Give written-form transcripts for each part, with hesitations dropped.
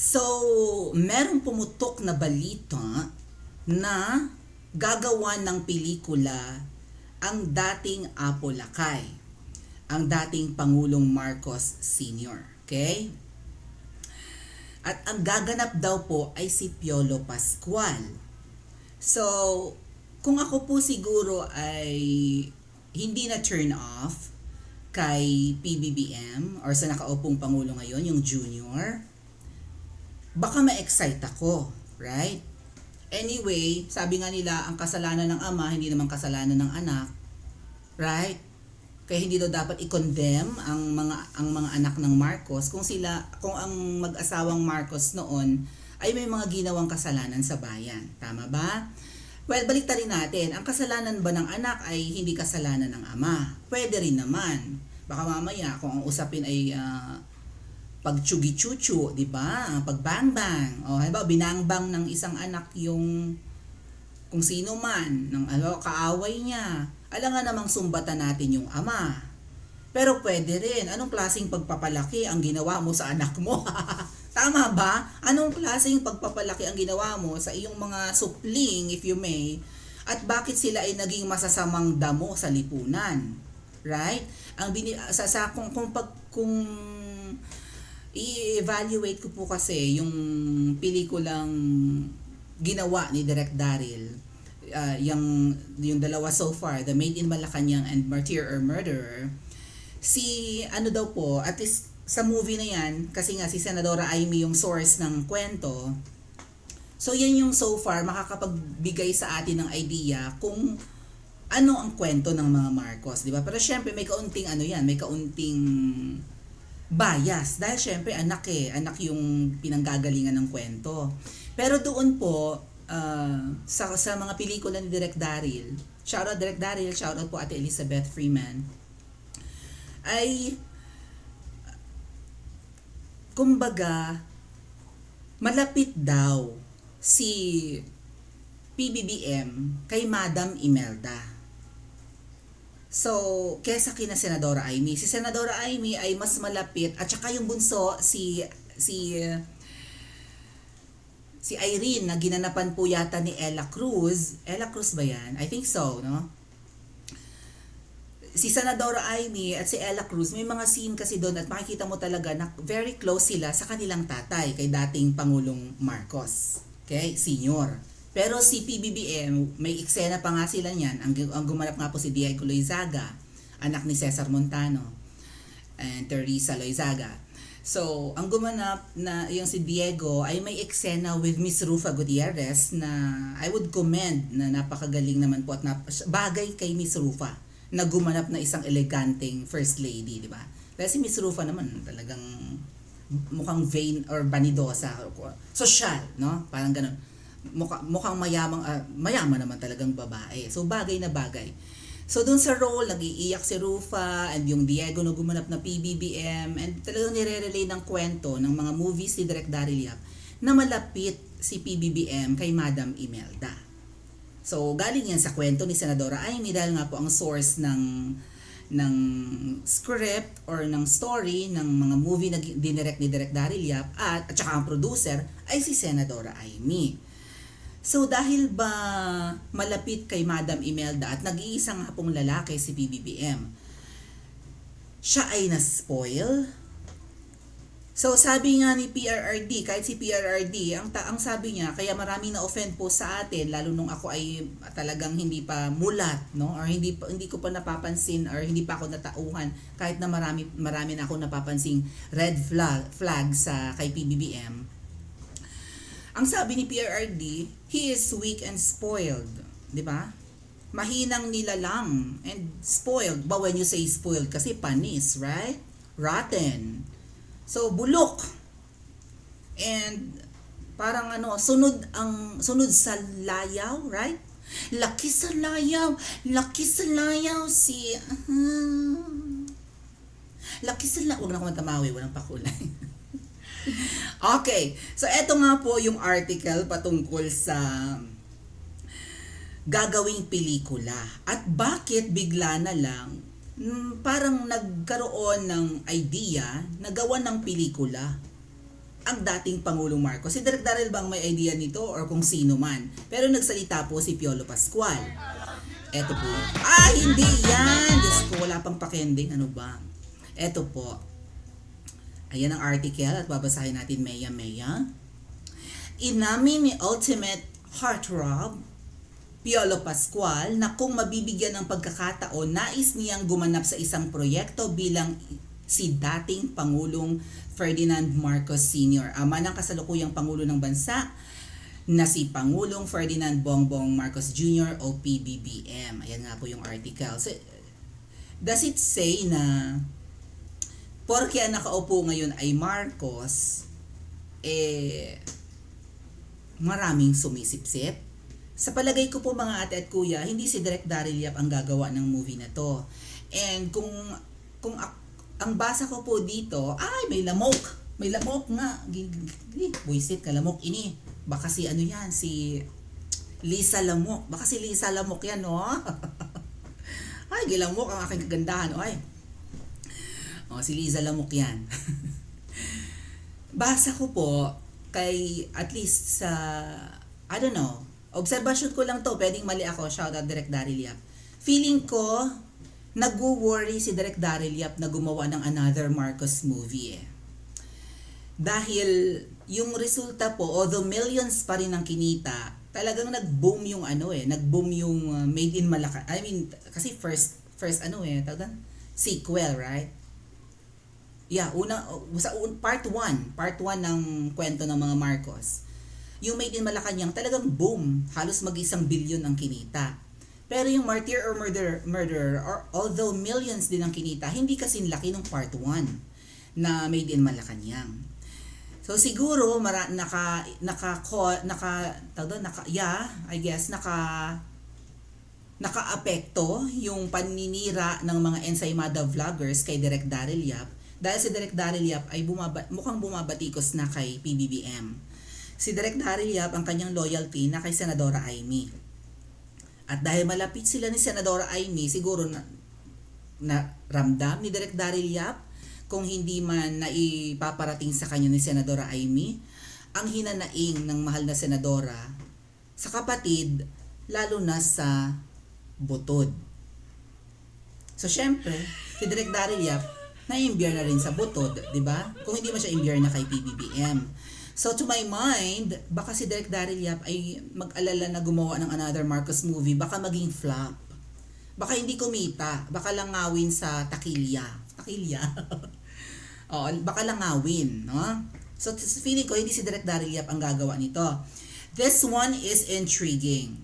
So, merong pumutok na balita na gagawa ng pelikula ang dating Apo Lakay, ang dating Pangulong Marcos Sr. Okay? At ang gaganap daw po ay si Piolo Pascual. So, kung ako po siguro ay hindi na turn off kay PBBM or sa nakaupong Pangulo ngayon, yung Junior, baka ma-excite ako, right? Anyway, sabi nga nila, ang kasalanan ng ama, hindi naman kasalanan ng anak, right? Kaya hindi daw dapat i-condemn ang mga anak ng Marcos kung ang mag-asawang Marcos noon ay may mga ginawang kasalanan sa bayan. Tama ba? Well, baliktarin natin. Ang kasalanan ba ng anak ay hindi kasalanan ng ama? Pwede rin naman. Baka mamaya kung ang usapin ay pagtsugi-chuchu, di ba? Pagbangbang. O, halimbawa, binangbang ng isang anak yung kung sino man, ng kaaway niya. Alam nga namang sumbatan natin yung ama. Pero pwede rin. Anong klaseng pagpapalaki ang ginawa mo sa anak mo? Tama ba? Anong klaseng pagpapalaki ang ginawa mo sa iyong mga supling, if you may? At bakit sila ay naging masasamang damo sa lipunan? Right? Kung i-evaluate ko po kasi yung pelikulang ginawa ni Direk Daryl, yung dalawa so far, The Made in Malacanang and Martyr or Murderer, ano daw po, at least sa movie na yan, kasi nga si Senadora Amy yung source ng kwento, so yan yung so far makakapagbigay sa atin ng idea kung ano ang kwento ng mga Marcos, di ba? Pero syempre may kaunting may kaunting bias dahil syempre anak yung pinanggagalingan ng kwento. Pero doon po sa mga pelikula ni Direk Daryl, shoutout Direk Daryl, shoutout po Ate Elizabeth Freeman, ay kumbaga malapit daw si PBBM kay Madam Imelda. So, kesa kina Senadora Amy. Si Senadora Amy ay mas malapit at saka yung bunso si Irene na ginanapan po yata ni Ella Cruz. Ella Cruz ba yan? I think so, no? Si Senadora Amy at si Ella Cruz, may mga scene kasi doon at makikita mo talaga na very close sila sa kanilang tatay, kay dating Pangulong Marcos. Okay? Senior. Pero si PBBM, may eksena pa nga sila niyan. Ang gumanap nga po si Diego Loizaga, anak ni Cesar Montano and Teresa Loizaga. So, ang gumanap na yung si Diego ay may eksena with Miss Rufa Gutierrez na I would commend na napakagaling naman po at bagay kay Miss Rufa na gumanap na isang eleganteng first lady, di ba? Dahil si Miss Rufa naman talagang mukhang vain or vanidosa, social, no? Parang ganun. Mukhang mayaman naman talagang babae. So, bagay na bagay. So, dun sa role, nag-iiyak si Rufa and yung Diego na gumanap na PBBM and talagang nire-relay ng kwento ng mga movies ni Direk Daryl Yap na malapit si PBBM kay Madam Imelda. So, galing yan sa kwento ni Senadora Amy dahil nga po ang source ng script or ng story ng mga movie na dinirect ni Direk Daryl Yap at saka ang producer ay si Senadora Amy. So, dahil ba malapit kay Madam Imelda at nag-iisang hapong lalaki si PBBM, siya ay na-spoil? So, sabi nga ni PRRD, kahit si PRRD, ang sabi niya, kaya maraming na-offend po sa atin, lalo nung ako ay talagang hindi pa mulat, no? Or hindi ko pa napapansin or hindi pa ako natauhan, kahit na marami na ako napapansing red flag sa kay PBBM. Ang sabi ni PRRD, he is weak and spoiled. Di ba? Mahinang nilalang and spoiled. But when you say spoiled, kasi panis, right? Rotten. So, bulok. And parang sunod sa layaw, right? Laki sa layaw si... Laki sa layaw. Huwag na ako matamawi, walang pakulay. Okay, so eto nga po yung article patungkol sa gagawing pelikula at bakit bigla na lang parang nagkaroon ng idea na gawa ng pelikula. ang dating Pangulong Marcos. Si Direk Daryl bang may idea nito or kung sino man? Pero nagsalita po si Piolo Pascual. Eto po. Hindi yan! Diyos ko, wala pang pakending. Ano ba? Eto po. Ayan ang article at babasahin natin maya-maya. Inamin ni Ultimate Heartthrob Piolo Pascual na kung mabibigyan ng pagkakataon, nais niyang gumanap sa isang proyekto bilang si dating Pangulong Ferdinand Marcos Sr., ama ng kasalukuyang Pangulo ng Bansa na si Pangulong Ferdinand Bongbong Marcos Jr. o PBBM. Ayan nga po yung article. So, does it say na porke ang nakaupo ngayon ay Marcos, maraming sumisipsip? Sa palagay ko po mga ate at kuya, hindi si Direk Daryl Yap ang gagawa ng movie na to. And kung ang basa ko po dito, may lamok. May lamok nga. Buisit ka, lamok ini. Baka si ano yan, si Lisa Lamok. Baka si Lisa Lamok yan, no? Ay, gilamok ang aking kagandahan. Ay. Si Lisa Lamok yan. Basa ko po, kay at least sa, I don't know, observation ko lang to, pwedeng mali ako, shout out Direk Daryl Yap. Feeling ko, nag-worry si Direk Daryl Yap na gumawa ng another Marcos movie Dahil yung resulta po, although millions pa rin ang kinita, talagang nag-boom yung nag-boom yung Made in Malacan. I mean, kasi first sequel, right? Yeah, part 1 ng kwento ng mga Marcos. Yung Made in Malacanang talagang boom, halos mag-1 billion ang kinita. Pero yung Martyr or Murderer, although millions din ang kinita, hindi kasing laki ng part 1 na Made in Malacanang. So siguro naka-apekto yung paninira ng mga ensaymada vloggers kay Direk Daryl Yap dahil si Direk Daryl Yap ay mukhang bumabatikos na kay PBBM. Si Direk Daryl Yap ang kanyang loyalty na kay Senadora Amy. At dahil malapit sila ni Senadora Amy, siguro na ramdam ni Direk Daryl Yap kung hindi man naipaparating sa kanya ni Senadora Amy ang hinanaing ng mahal na senadora sa kapatid, lalo na sa butod. So syempre, si Direk Daryl Yap na-imbier na rin sa butod, di ba? Kung hindi man siya imbier na kay PBBM. So to my mind, baka si Direk Daryl Yap ay mag-alala na gumawa ng another Marcos movie, baka maging flop. Baka hindi kumita, baka lang ngawin sa takilya. Baka lang ngawin, no? So feeling ko hindi si Direk Daryl Yap ang gagawa nito. This one is intriguing.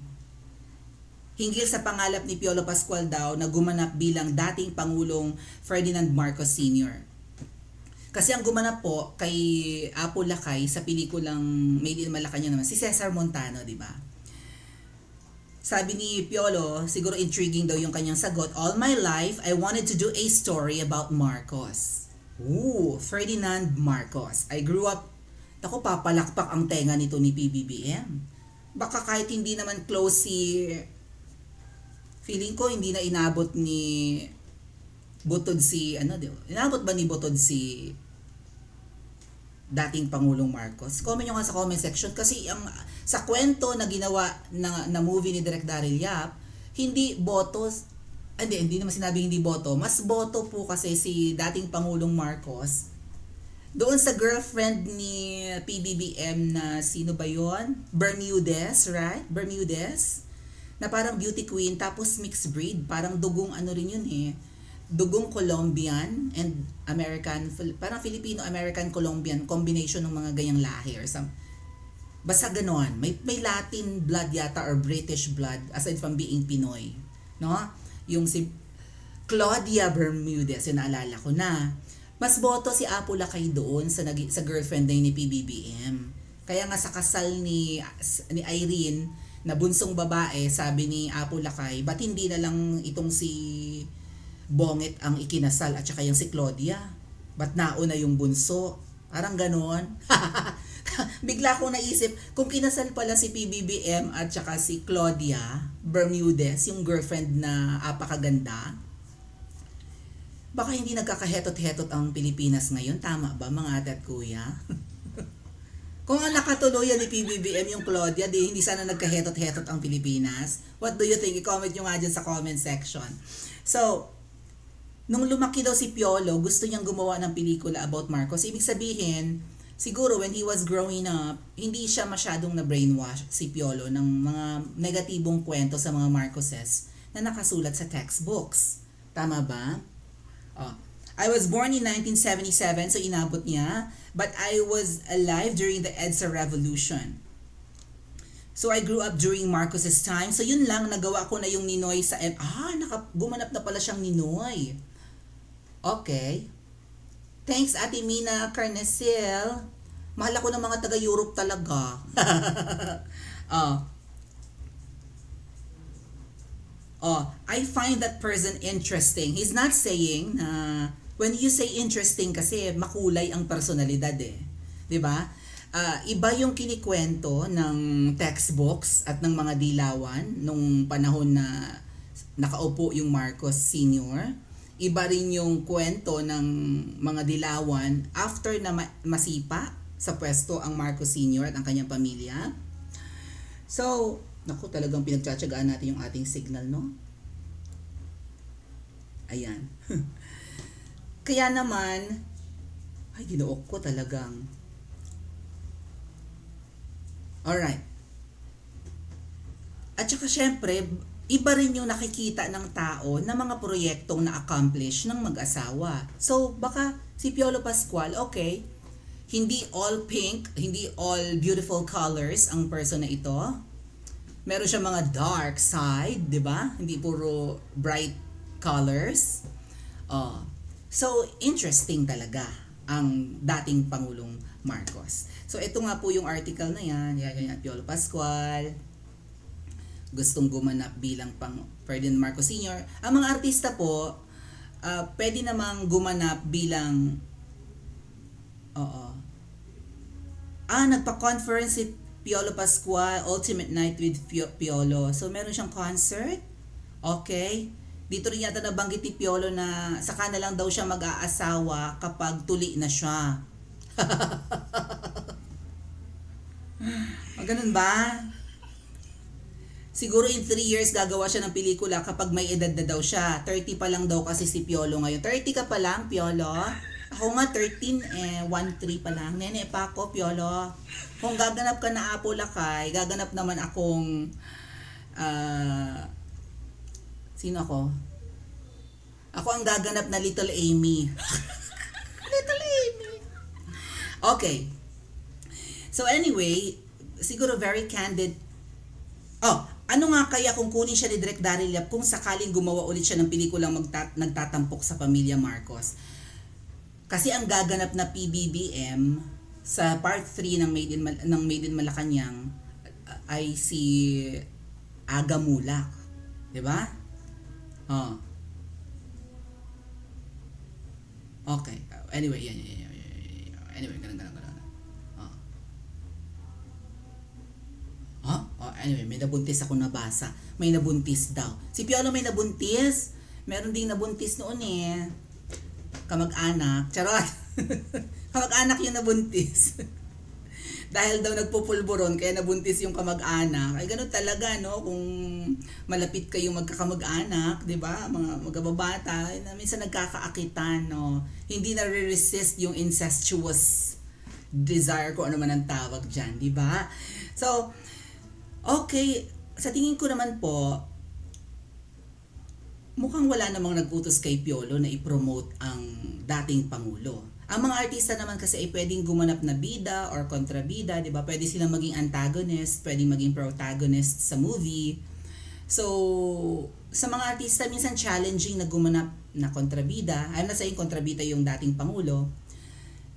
Hinggil sa pangalap ni Piolo Pascual daw na gumanap bilang dating Pangulong Ferdinand Marcos Sr. Kasi ang gumanap po kay Apo Lakay sa pelikulang Made in Malacanang naman, si Cesar Montano, di ba? Sabi ni Piolo, siguro intriguing daw yung kanyang sagot, all my life, I wanted to do a story about Marcos. Ferdinand Marcos. I grew up, papalakpak ang tenga nito ni PBBM. Baka kahit hindi naman close feeling ko hindi na inabot ni Butod inabot ba ni Butod si dating Pangulong Marcos? Comment nyo nga sa comment section kasi sa kwento na ginawa na movie ni Direk Daryl Yap, hindi botos, hindi naman sinabi hindi boto, mas boto po kasi si dating Pangulong Marcos doon sa girlfriend ni PBBM na sino ba yon? Bermudez, right? Bermudez? Na parang beauty queen, tapos mixed breed. Parang dugong rin yun dugong Colombian and American, parang Filipino-American-Colombian combination ng mga ganyang lahi or some. Basta ganoon. May Latin blood yata or British blood aside from being Pinoy. No? Yung si Claudia Bermudez, yung naalala ko na. Mas boto si Apo Lakay doon sa girlfriend na ni PBBM. Kaya nga sa kasal ni Irene, na bunsong babae, sabi ni Apo Lakay, ba't hindi na lang itong si Bongit ang ikinasal at saka yung si Claudia? Ba't nauna yung bunso? Parang ganon. Bigla ko naisip, kung kinasal pala si PBBM at saka si Claudia Bermudez, yung girlfriend na apakaganda, baka hindi nagkakahetot-hetot ang Pilipinas ngayon. Tama ba mga ate at kuya? Kung ang nakatuluyan ni PBBM yung Claudia, di hindi sana nagkahetot-hetot ang Pilipinas. What do you think? I-comment nyo nga dyan sa comment section. So, nung lumaki daw si Piolo, gusto niyang gumawa ng pelikula about Marcos. Ibig sabihin, siguro when he was growing up, hindi siya masyadong na-brainwash si Piolo ng mga negatibong kwento sa mga Marcoses na nakasulat sa textbooks. Tama ba? Oh. I was born in 1977, so inabot niya. But I was alive during the EDSA Revolution. So I grew up during Marcos's time. So yun lang, nagawa ko na yung Ninoy sa gumanap na pala siyang Ninoy. Okay. Thanks, Ate Mina Carnesil. Mahal ako ng mga taga-Europe talaga. I find that person interesting. He's not saying na when you say interesting kasi makulay ang personalidad eh. 'Di ba? Iba yung kinikwento ng textbooks at ng mga dilawan nung panahon na nakaupo yung Marcos Sr. Iba rin yung kwento ng mga dilawan after na masipa sa pwesto ang Marcos Sr. at ang kanyang pamilya. So, naku, talagang pinagtsatsagaan natin yung ating signal, no? Ayan. Kaya naman, ay, ginuok ko talagang. Alright. At saka syempre, iba rin yung nakikita ng tao na mga proyektong na-accomplish ng mag-asawa. So, baka si Piolo Pascual, okay, hindi all pink, hindi all beautiful colors ang person na ito. Meron siya mga dark side, di ba? Hindi puro bright colors. So, interesting talaga ang dating Pangulong Marcos. So, ito nga po yung article na yan. Yan, Piolo Pascual. Gustong gumanap bilang Ferdinand Marcos Sr. Ang mga artista po, pwede namang gumanap bilang nagpa-conference si Piolo Pascual, Ultimate Night with Piolo. So, meron siyang concert. Okay. Dito rin yata nabanggit ni Piolo na saka na lang daw siya mag-aasawa kapag tuli na siya. Ganun ba? Siguro in 3 years gagawa siya ng pelikula kapag may edad na daw siya. 30 pa lang daw kasi si Piolo ngayon. 30 ka pa lang, Piolo? Ako nga 13, 1-3 pa lang. Nene pa ako, Piolo. Kung gaganap ka na Apo Lakay, gaganap naman akong sino ako? Ako ang gaganap na Little Amy. Little Amy. Okay. So anyway, siguro very candid. Ano nga kaya kung kunin siya ni Direk Daryl Yap kung sakaling gumawa ulit siya ng pelikulang nagtatampok sa pamilya Marcos? Kasi ang gaganap na PBBM sa part 3 ng Made in Malacanang ay si Aga Mulak. 'Di ba? Okay. Anyway, yan. Anyway, ganun. Anyway, may nabuntis ako nabasa. May nabuntis daw. Si Piolo may nabuntis. Meron ding nabuntis noon eh. Kamag-anak. Charot. Kamag-anak yung nabuntis. Dahil daw nagpupulburon, kaya nabuntis yung kamag-anak. Ay, ganun talaga, no? Kung malapit kayong magkakamag-anak, di ba? Mga magkababata, minsan nagkakaakitan, no? Hindi na-resist yung incestuous desire ko ano man ang tawag dyan, di ba? So, okay. Sa tingin ko naman po, mukhang wala namang nag-utos kay Piolo na i-promote ang dating Pangulo. Ang mga artista naman kasi ay pwedeng gumanap na bida or kontrabida, di ba? Pwede silang maging antagonist, pwedeng maging protagonist sa movie. So, sa mga artista, minsan challenging na gumanap na kontrabida. I'm not saying kontrabida yung dating Pangulo.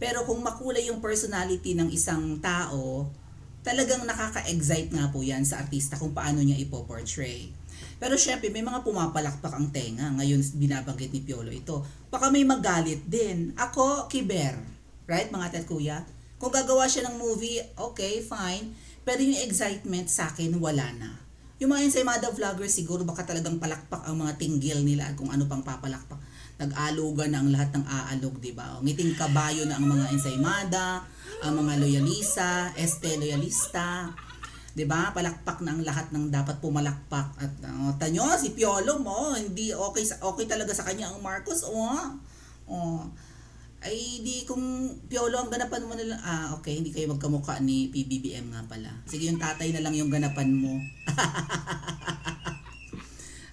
Pero kung makulay yung personality ng isang tao, talagang nakaka-excite nga po yan sa artista kung paano niya ipoportray. Pero syempre, may mga pumapalakpak ang tenga. Ngayon, binabanggit ni Piolo ito. Baka may magalit din. Ako, kiber. Right, mga ate at kuya? Kung gagawa siya ng movie, okay, fine. Pero yung excitement sa akin, wala na. Yung mga ensaymada vloggers, siguro baka talagang palakpak ang mga tinggil nila kung ano pang papalakpak. Nag-alugan na ang lahat ng aalog, di ba? Ngiting kabayo na ang mga ensaymada. ang mga loyalista, loyalista, 'di ba? Palakpak na ang lahat ng dapat pumalakpak at tanyo si Piolo mo, hindi okay talaga sa kanya ang Marcos, ay di kung Piolo ang ganapan mo na lang, okay, hindi kayo magkamukha ni PBBM nga pala. Sige, yung tatay na lang yung ganapan mo.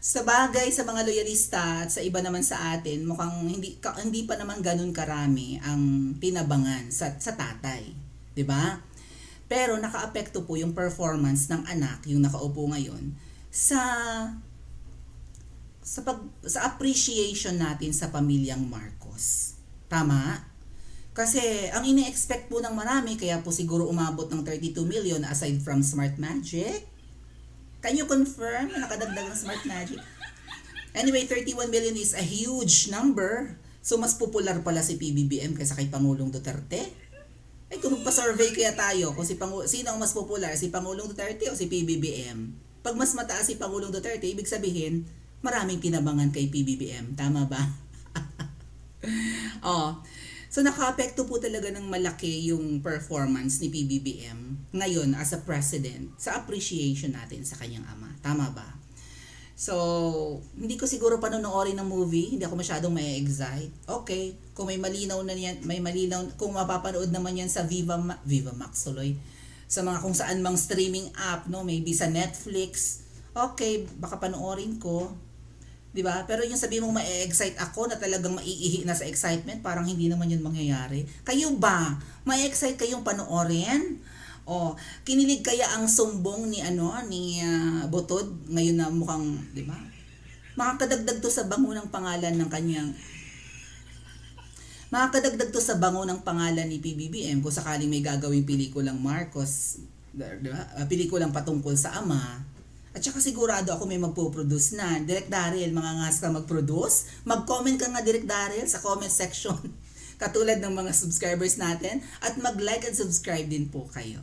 Sa bagay sa mga loyalista at sa iba naman sa atin, mukhang hindi pa naman ganun karami ang tinabangan sa tatay, 'di ba? Pero nakaapekto po yung performance ng anak, yung nakaupo ngayon, sa appreciation natin sa pamilyang Marcos. Tama? Kasi ang ini-expect po ng marami, kaya po siguro umabot ng 32 million aside from Smart Magic. Can you confirm na nakadagdag ng Smart Magic? Anyway, 31 million is a huge number. So, mas popular pala si PBBM kaysa kay Pangulong Duterte. Ay, kung magpa-survey kaya tayo, kung sino ang mas popular, si Pangulong Duterte o si PBBM? Pag mas mataas si Pangulong Duterte, ibig sabihin, maraming tinabangan kay PBBM. Tama ba? So naka-apekto po talaga ng malaki yung performance ni PBBM ngayon as a president sa appreciation natin sa kanyang ama. Tama ba? So, hindi ko siguro panonoorin ng movie, hindi ako masyadong mai-excite. Okay, kung may malinaw, kung mapapanood naman yan sa Viva Max tuloy, sa mga kung saan mang streaming app, no, maybe sa Netflix, okay, baka panoorin ko. 'Di ba? Pero yung sabi mong ma-excite ako na talagang maiihi na sa excitement, parang hindi naman yun mangyayari. Kayo ba? Ma-excite kayong panoorin? O, kinilig kaya ang sumbong ni Butod ngayon na mukhang, 'di ba? Makakadagdag to sa bango ng pangalan ng kanyang Makakadagdag to sa bango ng pangalan ni PBBM kung sakaling may gagawing pelikulang Marcos, 'di ba? Pelikulang patungkol sa ama. At saka sigurado ako may magpo-produce na. Direk Daryl, mga ngas ka mag-produce. Mag-comment ka nga, Direk Daryl, sa comment section. Katulad ng mga subscribers natin. At mag-like and subscribe din po kayo.